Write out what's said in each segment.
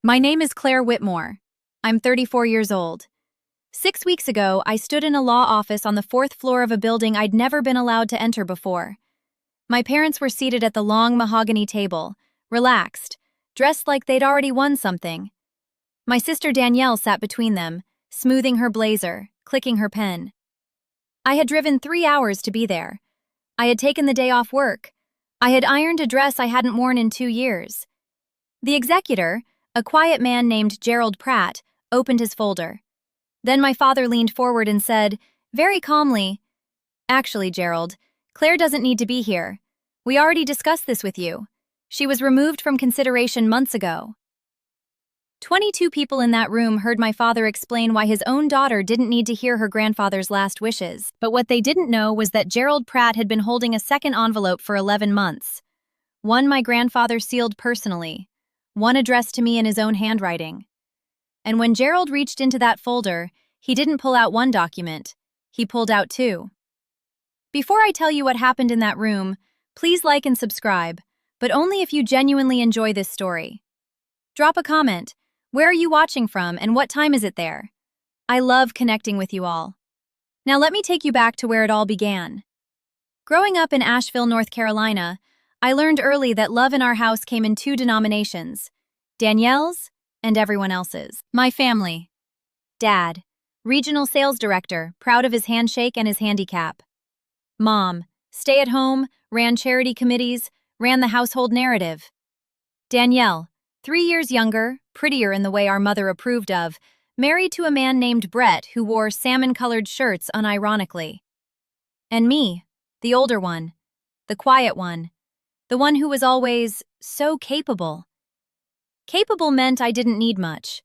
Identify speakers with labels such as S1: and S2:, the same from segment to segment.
S1: My name is Claire Whitmore. I'm 34 years old. 6 weeks ago, I stood in a law office on the 4th floor of a building I'd never been allowed to enter before. My parents were seated at the long mahogany table, relaxed, dressed like they'd already won something. My sister Danielle sat between them, smoothing her blazer, clicking her pen. I had driven 3 hours to be there. I had taken the day off work. I had ironed a dress I hadn't worn in 2 years. The executor, a quiet man named Gerald Pratt, opened his folder. Then my father leaned forward and said, very calmly, "Actually, Gerald, Claire doesn't need to be here. We already discussed this with you. She was removed from consideration months ago." 22 people in that room heard my father explain why his own daughter didn't need to hear her grandfather's last wishes. But what they didn't know was that Gerald Pratt had been holding a second envelope for 11 months. One my grandfather sealed personally, one addressed to me in his own handwriting. And when Gerald reached into that folder, he didn't pull out one document, he pulled out two. Before I tell you what happened in that room, please like and subscribe, but only if you genuinely enjoy this story. Drop a comment. Where are you watching from and what time is it there? I love connecting with you all. Now let me take you back to where it all began. Growing up in Asheville, North Carolina, I learned early that love in our house came in two denominations, Danielle's and everyone else's. My family. Dad, regional sales director, proud of his handshake and his handicap. Mom, stay at home, ran charity committees, ran the household narrative. Danielle, 3 years younger, prettier in the way our mother approved of, married to a man named Brett who wore salmon-colored shirts unironically. And me, the older one, the quiet one, the one who was always so capable. Capable meant I didn't need much.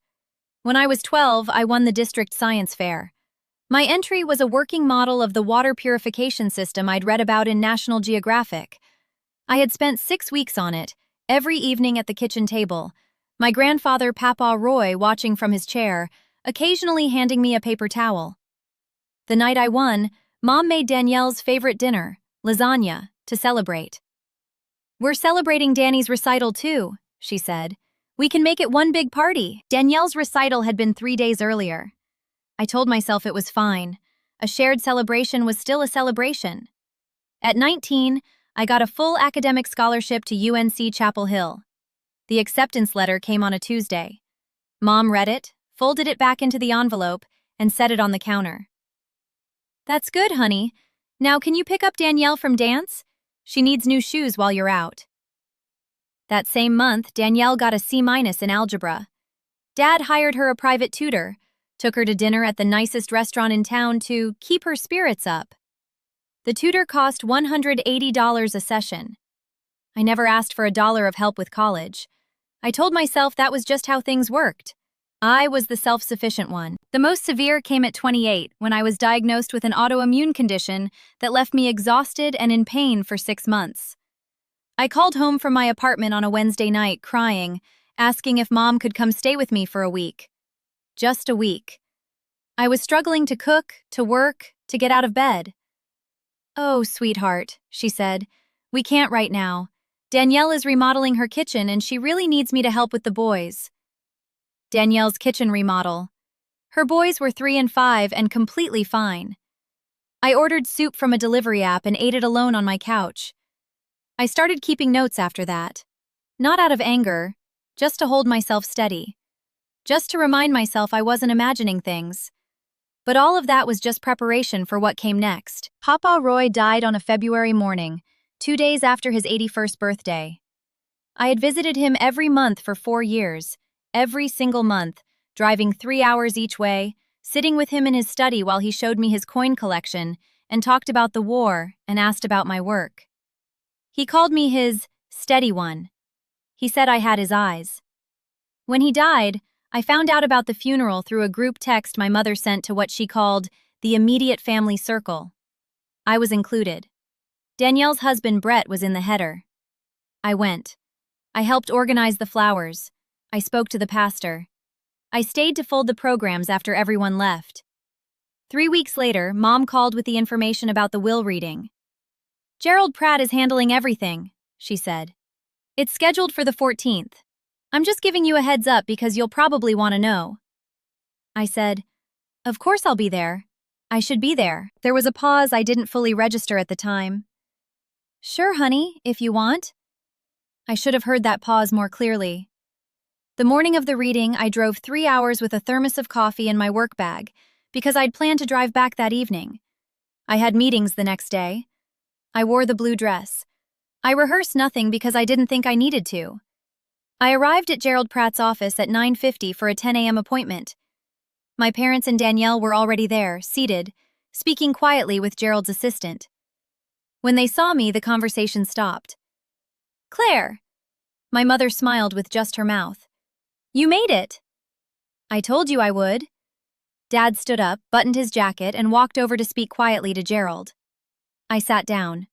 S1: When I was 12, I won the district science fair. My entry was a working model of the water purification system I'd read about in National Geographic. I had spent 6 weeks on it, every evening at the kitchen table, my grandfather Papa Roy watching from his chair, occasionally handing me a paper towel. The night I won, Mom made Danielle's favorite dinner, lasagna, to celebrate. "We're celebrating Danny's recital too," she said. "We can make it one big party." Danielle's recital had been 3 days earlier. I told myself it was fine. A shared celebration was still a celebration. At 19, I got a full academic scholarship to UNC Chapel Hill. The acceptance letter came on a Tuesday. Mom read it, folded it back into the envelope, and set it on the counter. "That's good, honey. Now can you pick up Danielle from dance? She needs new shoes while you're out." That same month, Danielle got a C- in algebra. Dad hired her a private tutor, took her to dinner at the nicest restaurant in town to keep her spirits up. The tutor cost $180 a session. I never asked for $1 of help with college. I told myself that was just how things worked. I was the self-sufficient one. The most severe came at 28, when I was diagnosed with an autoimmune condition that left me exhausted and in pain for 6 months. I called home from my apartment on a Wednesday night, crying, asking if Mom could come stay with me for a week. Just a week. I was struggling to cook, to work, to get out of bed. "Oh, sweetheart," she said, "we can't right now. Danielle is remodeling her kitchen and she really needs me to help with the boys." Danielle's kitchen remodel. Her boys were 3 and 5 and completely fine. I ordered soup from a delivery app and ate it alone on my couch. I started keeping notes after that. Not out of anger, just to hold myself steady. Just to remind myself I wasn't imagining things. But all of that was just preparation for what came next. Papa Roy died on a February morning, 2 days after his 81st birthday. I had visited him every month for 4 years, every single month, driving 3 hours each way, sitting with him in his study while he showed me his coin collection and talked about the war and asked about my work. He called me his steady one. He said I had his eyes. When he died, I found out about the funeral through a group text my mother sent to what she called the immediate family circle. I was included. Danielle's husband Brett was in the header. I went. I helped organize the flowers. I spoke to the pastor. I stayed to fold the programs after everyone left. 3 weeks later, Mom called with the information about the will reading. "Gerald Pratt is handling everything," she said. "It's scheduled for the 14th. I'm just giving you a heads up because you'll probably want to know. I said, "Of course I'll be there. I should be there." There was a pause I didn't fully register at the time. "Sure, honey, if you want." I should have heard that pause more clearly. The morning of the reading, I drove 3 hours with a thermos of coffee in my work bag because I'd planned to drive back that evening. I had meetings the next day. I wore the blue dress. I rehearsed nothing because I didn't think I needed to. I arrived at Gerald Pratt's office at 9:50 for a 10 a.m. appointment. My parents and Danielle were already there, seated, speaking quietly with Gerald's assistant. When they saw me, the conversation stopped. "Claire!" My mother smiled with just her mouth. "You made it!" "I told you I would." Dad stood up, buttoned his jacket, and walked over to speak quietly to Gerald. I sat down.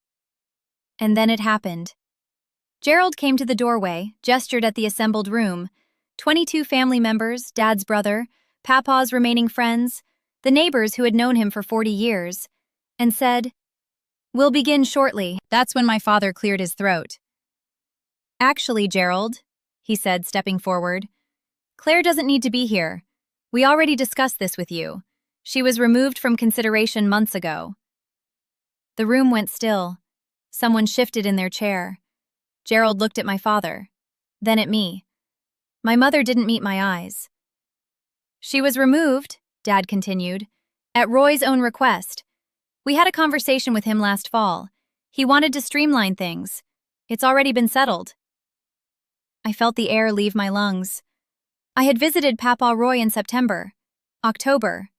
S1: And then it happened. Gerald came to the doorway, gestured at the assembled room. 22 family members, Dad's brother, Papa's remaining friends, the neighbors who had known him for 40 years, and said, "We'll begin shortly." That's when my father cleared his throat. "Actually, Gerald," he said, stepping forward, "Claire doesn't need to be here. We already discussed this with you. She was removed from consideration months ago." The room went still. Someone shifted in their chair. Gerald looked at my father, then at me. My mother didn't meet my eyes. "She was removed," Dad continued, "at Roy's own request. We had a conversation with him last fall. He wanted to streamline things. It's already been settled." I felt the air leave my lungs. I had visited Papa Roy in September, October,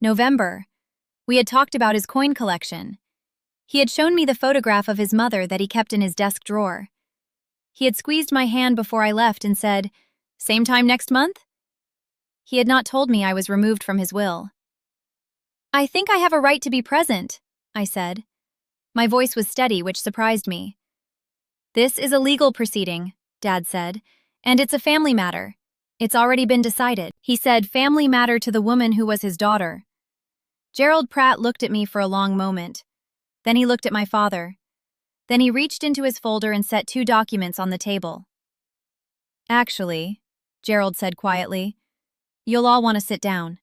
S1: November. We had talked about his coin collection. He had shown me the photograph of his mother that he kept in his desk drawer. He had squeezed my hand before I left and said, "Same time next month?" He had not told me I was removed from his will. "I think I have a right to be present," I said. My voice was steady, which surprised me. "This is a legal proceeding," Dad said, "and it's a family matter. It's already been decided." He said family matter to the woman who was his daughter. Gerald Pratt looked at me for a long moment. Then he looked at my father. Then he reached into his folder and set 2 documents on the table. "Actually," Gerald said quietly, "you'll all want to sit down.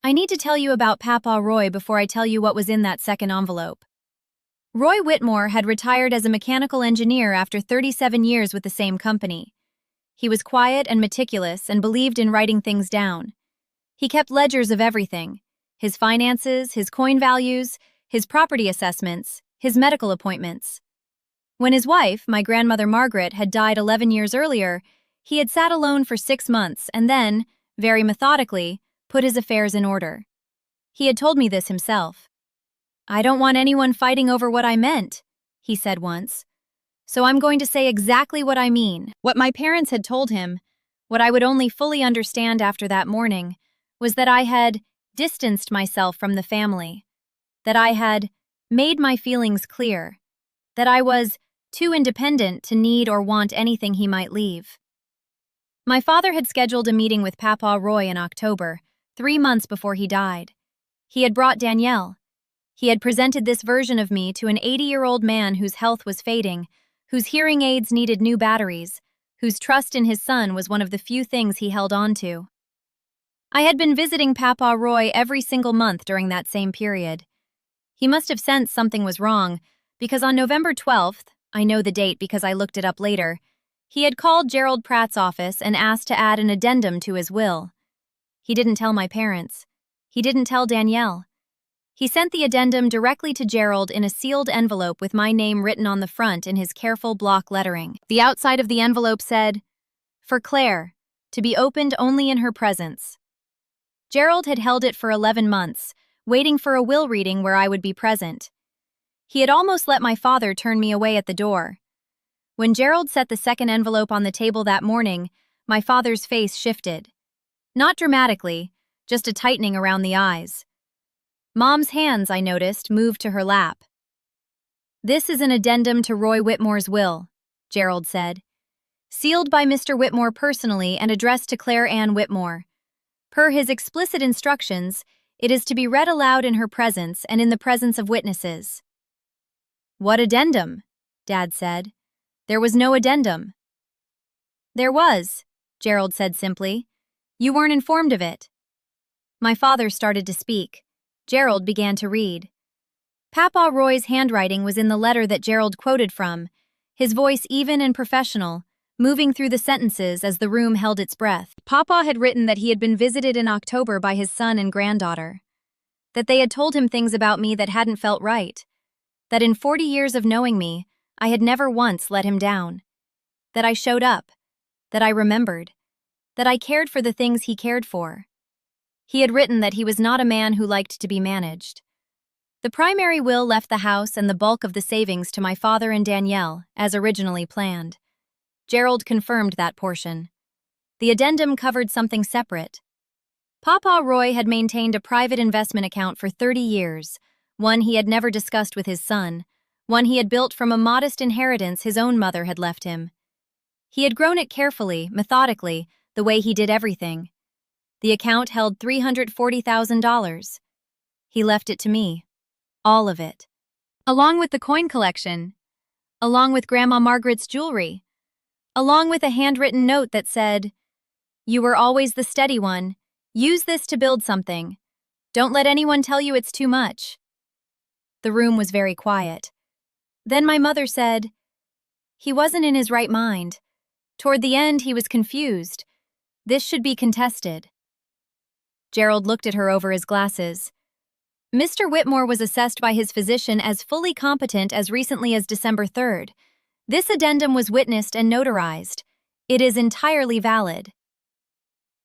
S1: I need to tell you about Papa Roy before I tell you what was in that second envelope." Roy Whitmore had retired as a mechanical engineer after 37 years with the same company. He was quiet and meticulous and believed in writing things down. He kept ledgers of everything: his finances, his coin values, his property assessments, his medical appointments. When his wife, my grandmother Margaret, had died 11 years earlier, he had sat alone for 6 months and then, very methodically, put his affairs in order. He had told me this himself. "I don't want anyone fighting over what I meant," he said once. "So I'm going to say exactly what I mean." What my parents had told him, what I would only fully understand after that morning, was that I had distanced myself from the family, that I had made my feelings clear, that I was too independent to need or want anything he might leave. My father had scheduled a meeting with Papa Roy in October, 3 months before he died. He had brought Danielle. He had presented this version of me to an 80-year-old man whose health was fading, whose hearing aids needed new batteries, whose trust in his son was one of the few things he held on to. I had been visiting Papa Roy every single month during that same period. He must have sensed something was wrong, because on November 12th, I know the date because I looked it up later, he had called Gerald Pratt's office and asked to add an addendum to his will. He didn't tell my parents. He didn't tell Danielle. He sent the addendum directly to Gerald in a sealed envelope with my name written on the front in his careful block lettering. The outside of the envelope said, "For Claire, to be opened only in her presence." Gerald had held it for 11 months, waiting for a will reading where I would be present. He had almost let my father turn me away at the door. When Gerald set the second envelope on the table that morning, my father's face shifted. Not dramatically, just a tightening around the eyes. Mom's hands, I noticed, moved to her lap. "This is an addendum to Roy Whitmore's will," Gerald said. "Sealed by Mr. Whitmore personally and addressed to Claire Ann Whitmore. Per his explicit instructions, it is to be read aloud in her presence and in the presence of witnesses." "What addendum?" Dad said. "There was no addendum." There was, Gerald said simply. You weren't informed of it. My father started to speak. Gerald began to read. Papa Roy's handwriting was in the letter that Gerald quoted from, his voice even and professional, moving through the sentences as the room held its breath. Papa had written that he had been visited in October by his son and granddaughter, that they had told him things about me that hadn't felt right, that in 40 years of knowing me, I had never once let him down, that I showed up, that I remembered, that I cared for the things he cared for. He had written that he was not a man who liked to be managed. The primary will left the house and the bulk of the savings to my father and Danielle, as originally planned. Gerald confirmed that portion. The addendum covered something separate. Papa Roy had maintained a private investment account for 30 years, one he had never discussed with his son, one he had built from a modest inheritance his own mother had left him. He had grown it carefully, methodically, the way he did everything. The account held $340,000. He left it to me. All of it. Along with the coin collection. Along with Grandma Margaret's jewelry. Along with a handwritten note that said, "You were always the steady one. Use this to build something. Don't let anyone tell you it's too much." The room was very quiet. Then my mother said, "He wasn't in his right mind. Toward the end, he was confused. This should be contested." Gerald looked at her over his glasses. Mr. Whitmore was assessed by his physician as fully competent as recently as December 3rd. This addendum was witnessed and notarized. It is entirely valid.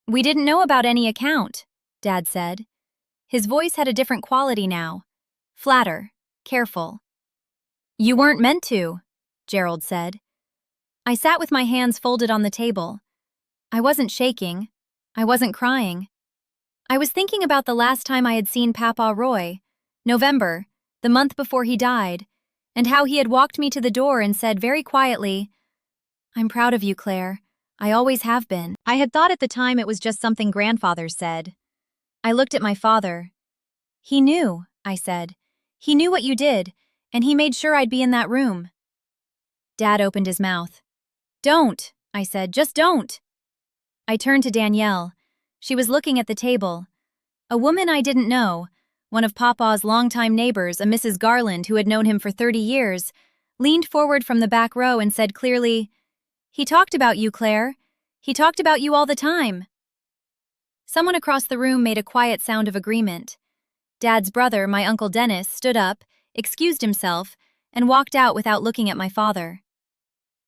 S1: "We didn't know about any account," Dad said. His voice had a different quality now. Flatter, careful. "You weren't meant to," Gerald said. I sat with my hands folded on the table. I wasn't shaking. I wasn't crying. I was thinking about the last time I had seen Papa Roy, November, the month before he died, and how he had walked me to the door and said very quietly, "I'm proud of you, Claire. I always have been." I had thought at the time it was just something grandfathers said. I looked at my father. "He knew," I said. "He knew what you did, and he made sure I'd be in that room." Dad opened his mouth. "Don't," I said, "just don't." I turned to Danielle. She was looking at the table. A woman I didn't know, one of Papa's longtime neighbors, a Mrs. Garland who had known him for 30 years, leaned forward from the back row and said clearly, "He talked about you, Claire. He talked about you all the time." Someone across the room made a quiet sound of agreement. Dad's brother, my Uncle Dennis, stood up, excused himself, and walked out without looking at my father.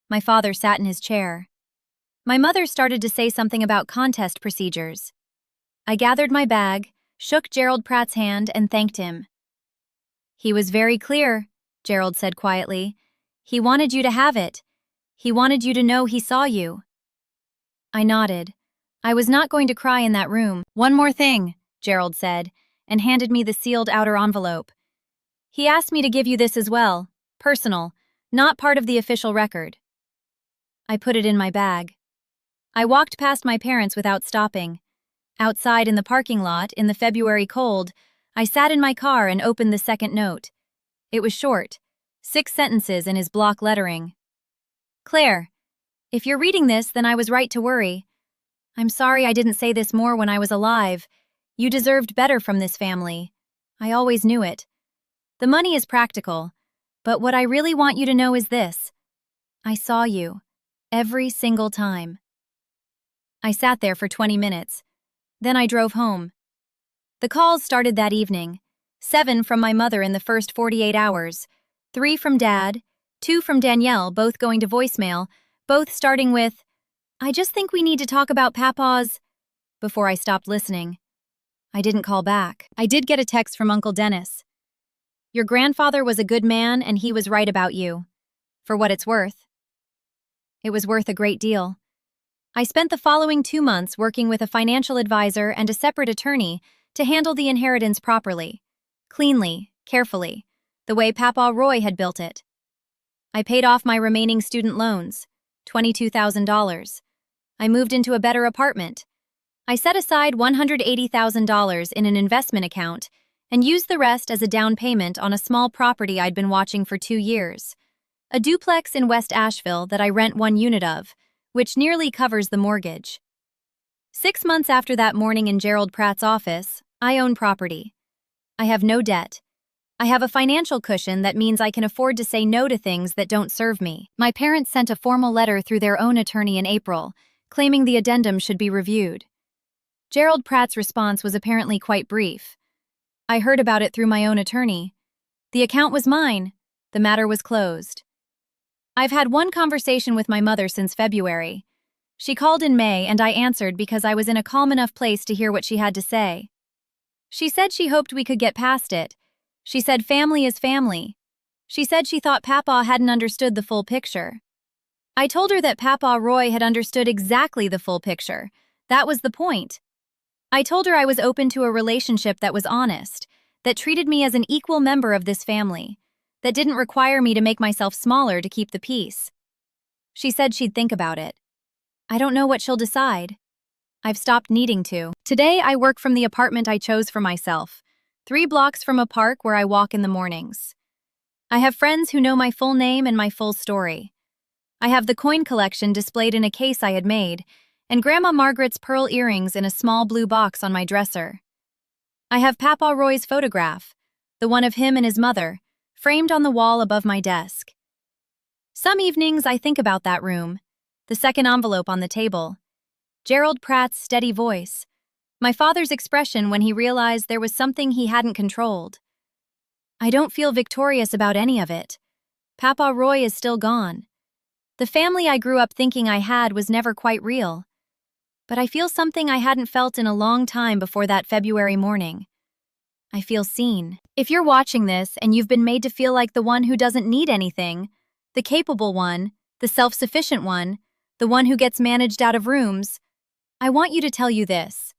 S1: My father sat in his chair. My mother started to say something about contest procedures. I gathered my bag, shook Gerald Pratt's hand, and thanked him. "He was very clear," Gerald said quietly. "He wanted you to have it. He wanted you to know he saw you." I nodded. I was not going to cry in that room. "One more thing," Gerald said, and handed me the sealed outer envelope. "He asked me to give you this as well, personal, not part of the official record." I put it in my bag. I walked past my parents without stopping. Outside in the parking lot, in the February cold, I sat in my car and opened the second note. It was short, 6 sentences in his block lettering. "Claire, if you're reading this, then I was right to worry. I'm sorry I didn't say this more when I was alive. You deserved better from this family. I always knew it. The money is practical, but what I really want you to know is this. I saw you, every single time." I sat there for 20 minutes. Then I drove home. The calls started that evening. 7 from my mother in the first 48 hours, 3 from Dad, 2 from Danielle, both going to voicemail, both starting with, "I just think we need to talk about Papa's," before I stopped listening. I didn't call back. I did get a text from Uncle Dennis. "Your grandfather was a good man and he was right about you. For what it's worth." It was worth a great deal. I spent the following 2 months working with a financial advisor and a separate attorney to handle the inheritance properly, cleanly, carefully, the way Papa Roy had built it. I paid off my remaining student loans, $22,000. I moved into a better apartment. I set aside $180,000 in an investment account and used the rest as a down payment on a small property I'd been watching for 2 years. A duplex in West Asheville that I rent 1 unit of, which nearly covers the mortgage. 6 months after that morning in Gerald Pratt's office, I own property. I have no debt. I have a financial cushion that means I can afford to say no to things that don't serve me. My parents sent a formal letter through their own attorney in April, claiming the addendum should be reviewed. Gerald Pratt's response was apparently quite brief. I heard about it through my own attorney. The account was mine. The matter was closed. I've had one conversation with my mother since February. She called in May and I answered because I was in a calm enough place to hear what she had to say. She said she hoped we could get past it. She said family is family. She said she thought Papa hadn't understood the full picture. I told her that Papa Roy had understood exactly the full picture. That was the point. I told her I was open to a relationship that was honest, that treated me as an equal member of this family, that didn't require me to make myself smaller to keep the peace. She said she'd think about it. I don't know what she'll decide. I've stopped needing to. Today I work from the apartment I chose for myself, 3 blocks from a park where I walk in the mornings. I have friends who know my full name and my full story. I have the coin collection displayed in a case I had made, and Grandma Margaret's pearl earrings in a small blue box on my dresser. I have Papa Roy's photograph, the one of him and his mother, framed on the wall above my desk. Some evenings I think about that room, the second envelope on the table, Gerald Pratt's steady voice, my father's expression when he realized there was something he hadn't controlled. I don't feel victorious about any of it. Papa Roy is still gone. The family I grew up thinking I had was never quite real. But I feel something I hadn't felt in a long time before that February morning. I feel seen. If you're watching this and you've been made to feel like the one who doesn't need anything, the capable one, the self-sufficient one, the one who gets managed out of rooms, I want you to tell you this.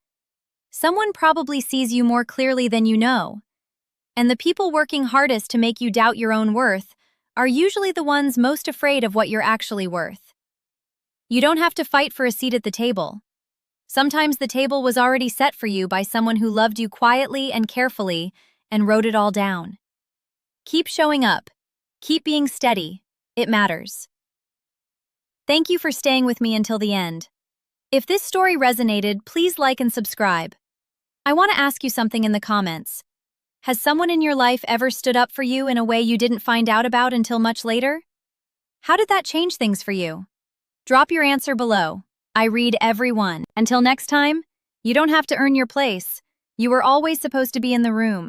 S1: Someone probably sees you more clearly than you know. And the people working hardest to make you doubt your own worth are usually the ones most afraid of what you're actually worth. You don't have to fight for a seat at the table. Sometimes the table was already set for you by someone who loved you quietly and carefully and wrote it all down. Keep showing up. Keep being steady. It matters. Thank you for staying with me until the end. If this story resonated, please like and subscribe. I want to ask you something in the comments. Has someone in your life ever stood up for you in a way you didn't find out about until much later? How did that change things for you? Drop your answer below. I read every one. Until next time, you don't have to earn your place. You were always supposed to be in the room.